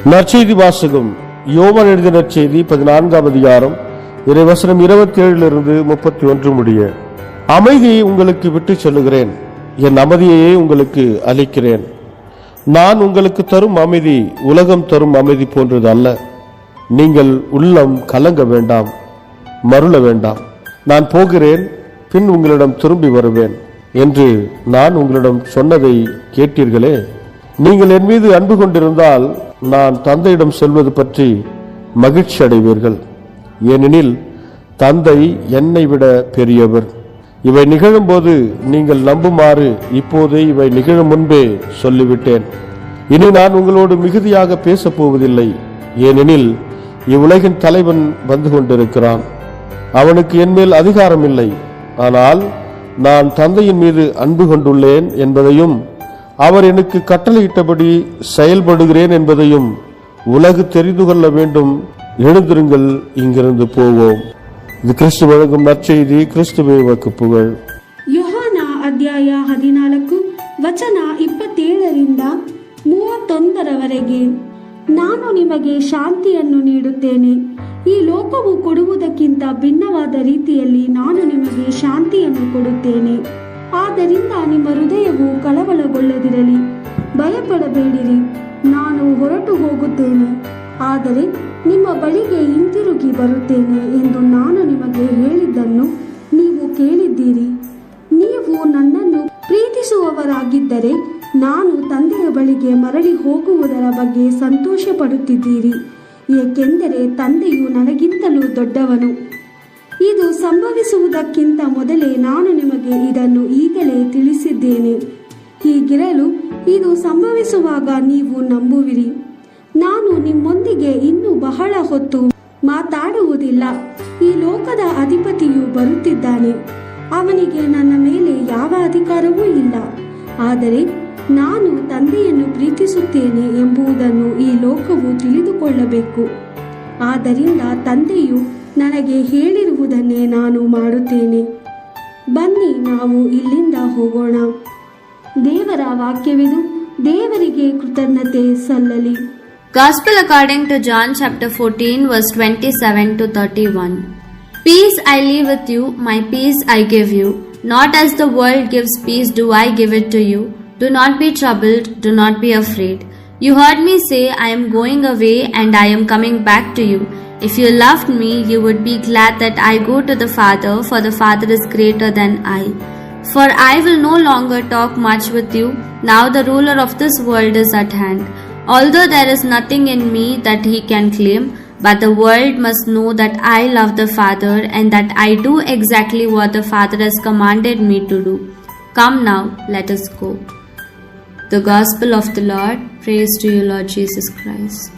நற்செய்தி வாசகம். யோவான் எழுதிய நற்செய்தி 14ஆம் அதிகாரம் இறைவசனம் 27 31 முடிய. அமைதியை உங்களுக்கு விட்டு செல்லுகிறேன், என் அமைதியையே உங்களுக்கு அளிக்கிறேன். நான் உங்களுக்கு தரும் அமைதி உலகம் தரும் அமைதி போன்றது அல்ல. நீங்கள் உள்ளம் கலங்க வேண்டாம், மருள வேண்டாம். நான் போகிறேன், பின் உங்களிடம் திரும்பி வருவேன் என்று நான் உங்களிடம் சொன்னதை கேட்டீர்களே. நீங்கள் என் மீது அன்பு கொண்டிருந்தால் நான் தந்தையிடம் செல்வது பற்றி மகிழ்ச்சி அடைவீர்கள். ஏனெனில் தந்தை என்னை விட பெரியவர். இவை நிகழும் போது நீங்கள் நம்புமாறு இப்போதே இவை நிகழும் முன்பே சொல்லிவிட்டேன். இனி நான் உங்களோடு மிகுதியாக பேசப் போவதில்லை, ஏனெனில் இவ்வுலகின் தலைவன் வந்து கொண்டிருக்கிறான். அவனுக்கு என்மேல் அதிகாரம் இல்லை. ஆனால் நான் தந்தையின் மீது அன்பு கொண்டுள்ளேன் என்பதையும் அவர் எனக்கு கட்டளையிட்டபடி செயல்படுகிறேன் என்பதையும் உலகு தெரிந்து கொள்ள வேண்டும். எழுந்திருங்கள், இங்கிருந்து போவோம். இது கிறிஸ்து வழங்கும் நற்செய்தி. கிறிஸ்துவே உமக்கு புகழ். ಯೋಹಾನ ಅಧ್ಯಾಯ 14 ವಚನ 27 31 ನಾನು ನಿಮಗೆ ಶಾಂತಿಯನ್ನು ನೀಡುತ್ತೇನೆ. ಈ ಲೋಕವು ಕೊಡುವುದಕ್ಕಿಂತ ಭಿನ್ನವಾದ ರೀತಿಯಲ್ಲಿ ನಾನು ನಿಮಗೆ ಶಾಂತಿಯನ್ನು ಕೊಡುತ್ತೇನೆ. ಆದ್ದರಿಂದ ನಿಮ್ಮ ಹೃದಯವು ಕಳವಳಗೊಳ್ಳದಿರಲಿ, ಭಯಪಡಬೇಡಿರಿ. ನಾನು ಹೊರಟು ಹೋಗುತ್ತೇನೆ, ಆದರೆ ನಿಮ್ಮ ಬಳಿಗೆ ಹಿಂತಿರುಗಿ ಬರುತ್ತೇನೆ ಎಂದು ನಾನು ನಿಮಗೆ ಹೇಳಿದ್ದನ್ನು ನೀವು ಕೇಳಿದ್ದೀರಿ. ನೀವು ನನ್ನನ್ನು ಪ್ರೀತಿಸುವವರಾಗಿದ್ದರೆ ನಾನು ತಂದೆಯ ಬಳಿಗೆ ಮರಳಿ ಹೋಗುವುದರ ಬಗ್ಗೆ ಸಂತೋಷ ಪಡುತ್ತಿದ್ದೀರಿ, ಏಕೆಂದರೆ ತಂದೆಯು ನನಗಿಂತಲೂ ದೊಡ್ಡವನು. ಇದು ಸಂಭವಿಸುವುದಕ್ಕಿಂತ ಮೊದಲೇ ನಾನು ನಿಮಗೆ ಇದನ್ನು ಈಗಲೇ ತಿಳಿಸಿದ್ದೇನೆ. ಹೀಗಿರಲು ಇದು ಸಂಭವಿಸುವಾಗ ನೀವು ನಂಬುವಿರಿ. ನಾನು ನಿಮ್ಮೊಂದಿಗೆ ಇನ್ನೂ ಬಹಳ ಹೊತ್ತು ಮಾತಾಡುವುದಿಲ್ಲ. ಈ ಲೋಕದ ಅಧಿಪತಿಯು ಬರುತ್ತಿದ್ದಾನೆ. ಅವನಿಗೆ ನನ್ನ ಮೇಲೆ ಯಾವ ಅಧಿಕಾರವೂ ಇಲ್ಲ. ಆದರೆ ನಾನು ತಂದೆಯನ್ನು ಪ್ರೀತಿಸುತ್ತೇನೆ ಎಂಬುದನ್ನು ಈ ಲೋಕವು ತಿಳಿದುಕೊಳ್ಳಬೇಕು. ಆದ್ದರಿಂದ ತಂದೆಯು ನನಗೆ ಹೇಳಿರುವುದನ್ನೇ ನಾನು ಮಾಡುತ್ತೇನೆ. ಬನ್ನಿ, ನಾವು ಇಲ್ಲಿಂದ ಹೋಗೋಣ. ದೇವರ ವಾಕ್ಯವಿದು. ದೇವರಿಗೆ ಕೃತಜ್ಞತೆ ಸಲ್ಲಲಿ. Gospel according to John chapter 14 verse 27 to 31. Peace I leave with you, my peace I give you. Not as the world gives peace do I give it to you. Do not be troubled, do not be afraid. You heard me say, I am going away and I am coming back to you. If you loved me, you would be glad that I go to the Father, for the Father is greater than I. For I will no longer talk much with you. Now the ruler of this world is at hand. Although there is nothing in me that he can claim, but the world must know that I love the Father and that I do exactly what the Father has commanded me to do. Come now, let us go. The Gospel of the Lord. Praise to you, Lord Jesus Christ.